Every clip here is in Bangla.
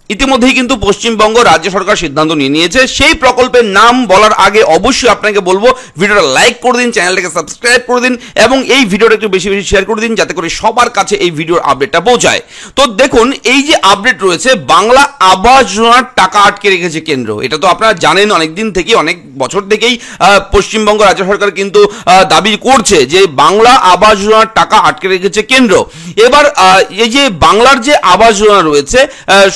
ইতিমধ্যেই কিন্তু পশ্চিমবঙ্গ রাজ্য সরকার সিদ্ধান্ত নিয়েছে। সেই প্রকল্পের নাম বলার আগে অবশ্যই আপনাকে বলবো ভিডিওটা লাইক করে দিন, চ্যানেলটাকে সাবস্ক্রাইব করে দিন এবং এই ভিডিওটা একটু বেশি বেশি শেয়ার করে দিন যাতে করে সবার কাছে এই ভিডিওর আপডেটটা পৌঁছায়। তো দেখুন, এই যে আপডেট রয়েছে, বাংলা আবাস যোজনার টাকা আটকে রেখেছে কেন্দ্র। এটা তো আপনারা জানেন, অনেকদিন থেকেই, অনেক বছর থেকেই পশ্চিমবঙ্গ রাজ্য সরকার কিন্তু দাবি করছে যে বাংলা আবাস যোজনার টাকা আটকে রেখেছে কেন্দ্র। এবার এই যে বাংলার যে আবাস যোজনা রয়েছে,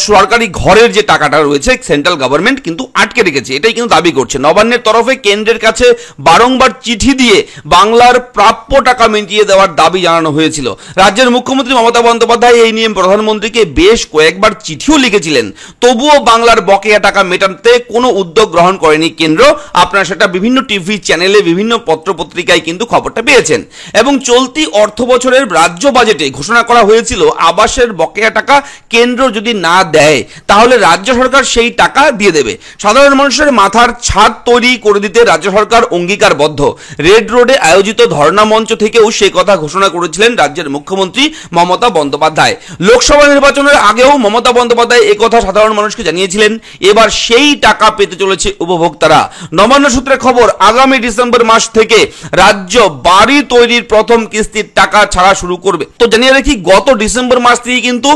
সরকারি ঘরের যে টাকাটা রয়েছে, সেন্ট্রাল গভর্নমেন্ট কিন্তু আটকে রেখেছে, এটাই কিন্তু দাবি করছে। নবান্নের তরফে কেন্দ্রের কাছে বারংবার চিঠি দিয়ে বাংলার প্রাপ্য টাকা মিটিয়ে দেওয়ার দাবি জানানো হয়েছিল। রাজ্যের মুখ্যমন্ত্রী মমতা বন্দ্যোপাধ্যায় এই নিয়ে প্রধানমন্ত্রীকে বেশ কয়েকবার চিঠিও লিখেছিলেন, তবুও বাংলার বকেয়া টাকা মেটাতে কোনো উদ্যোগ গ্রহণ করেনি কেন্দ্র। আপনারা সেটা বিভিন্ন টিভি চ্যানেলে, বিভিন্ন পত্রপত্রিকায় কিন্তু খবরটা পেয়েছেন। এবং চলতি অর্থ বছরের রাজ্য বাজেটে ঘোষণা করা হয়েছিল আবাসের বকেয়া টাকা কেন্দ্র যদি না দেয় তাহলে রাজ্য সরকার সেই টাকা দিয়ে দেবে। সাধারণ মানুষের মাথার ছাদ তৈরি করে দিতে রাজ্য সরকার অঙ্গীকারবদ্ধ। রেড রোডে আয়োজিত ধর্ণা মঞ্চ থেকেও সে কথা ঘোষণা করেছিলেন রাজ্যের মুখ্যমন্ত্রী মমতা বন্দ্যোপাধ্যায়। লোকসভা নির্বাচনের আগেও মমতা বন্দ্যোপাধ্যায় একথা সাধারণ মানুষকে জানিয়েছিলেন। এবার সেই টাকা পেতে চলেছে উপভোক্তারা। নবান্ন সূত্রে খবর, আগামী ডিসেম্বর মাস থেকে রাজ্য বাড়ি তৈরির প্রথম কিস্তির টাকা ছাড়া শুরু করবে। তো জানিয়ে রাখি, গত ডিসেম্বর মাস থেকে কিন্তু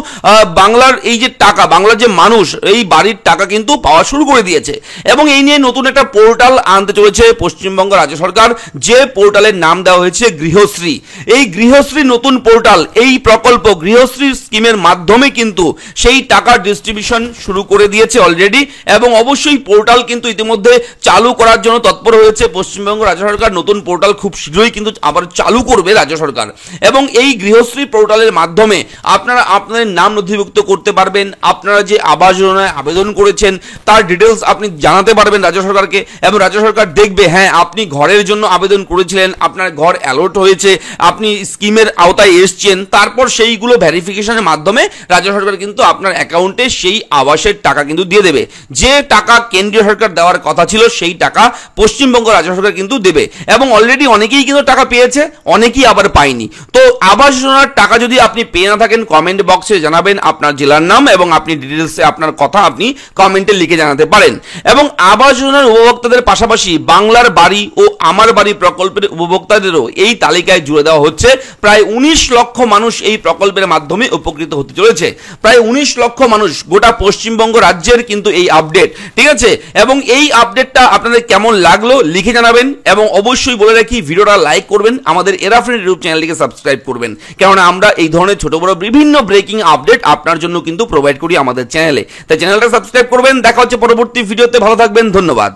বাংলার এই যে টাকা, বাংলার যে মানুষ এই বাড়ির টাকা কিন্তু পাওয়া শুরু করে দিয়েছে। এবং এই নিয়ে নতুন একটা পোর্টাল আনতে চলেছে পশ্চিমবঙ্গ রাজ্য সরকার, যে পোর্টালের নাম দেওয়া হয়েছে গৃহশ্রী। এই গৃহশ্রী নতুন পোর্টাল, এই প্রকল্প গৃহশ্রী স্কিমের মাধ্যমে কিন্তু সেই টাকার ডিস্ট্রিবিউশন শুরু করে দিয়েছে অলরেডি। এবং অবশ্যই পোর্টাল কিন্তু ইতিমধ্যে চালু করার জন্য তৎপর হয়েছে পশ্চিমবঙ্গ রাজ্য সরকার। নতুন পোর্টাল খুব শীঘ্রই কিন্তু আবার চালু করবে রাজ্য সরকার। এবং এই গৃহশ্রী পোর্টালের মাধ্যমে আপনারা আপনাদের নাম নথিভুক্ত করতে পারবেন, আপনারা যে আবাস যোজনায় আবেদন করেছেন তার ডিটেলস আপনি জানাতে পারবেন রাজ্য সরকারকে। এবং রাজ্য সরকার দেখবে, হ্যাঁ আপনি ঘরের জন্য আবেদন করেছিলেন, আপনার ঘর অ্যালট হয়েছে, আপনি স্কিমের আওতায় এসছেন, তারপর সেইগুলো ভেরিফিকেশনের মাধ্যমে রাজ্য সরকার কিন্তু আপনার অ্যাকাউন্টে সেই আবাসের টাকা কিন্তু দিয়ে দেবে। যে টাকা কেন্দ্রীয় সরকার দেওয়ার কথা ছিল সেই টাকা পশ্চিমবঙ্গ রাজ্য সরকার কিন্তু দেবে। এবং অলরেডি অনেকেই কিন্তু টাকা পেয়েছে, অনেকেই আবার পায়নি। তো আবাস যোজনার টাকা যদি আপনি পেয়ে না থাকেন, কমেন্ট বক্সে জানাবেন আপনার জেলার নাম এবং আপনি ডিটেলসে আপনার কথা আপনি কমেন্টে লিখে জানাতে পারেন। এবং আবাস যোজনার উপভোক্তাদের পাশাপাশি বাংলার বাড়ি ও আমার বাড়ি প্রকল্পের উপভোক্তাদেরও এই তালিকায় জুড়ে দেওয়া হচ্ছে। প্রায় 19 লক্ষ মানুষ এই প্রকল্পের মাধ্যমে উপকৃত হতে চলেছে। প্রায় 19 লক্ষ মানুষ, গোটা পশ্চিমবঙ্গ রাজ্যের কিন্তু এই আপডেট, ঠিক আছে? এবং এই আপডেটটা আপনাদের কেমন লাগলো লিখে জানাবেন। এবং অবশ্যই বলে রাখি, ভিডিওটা লাইক করবেন, আমাদের এরাফ্রেন্ড ইউটিউব চ্যানেলটিকে সাবস্ক্রাইব করবেন, কেননা আমরা এই ধরনের ছোট বড় বিভিন্ন ব্রেকিং আপডেট আপনার জন্য কিন্তু প্রোভাইড করি আমাদের চ্যানেলে। তাই চ্যানেলটা সাবস্ক্রাইব করবেন। দেখা হচ্ছে পরবর্তী ভিডিওতে। ভালো থাকবেন, ধন্যবাদ।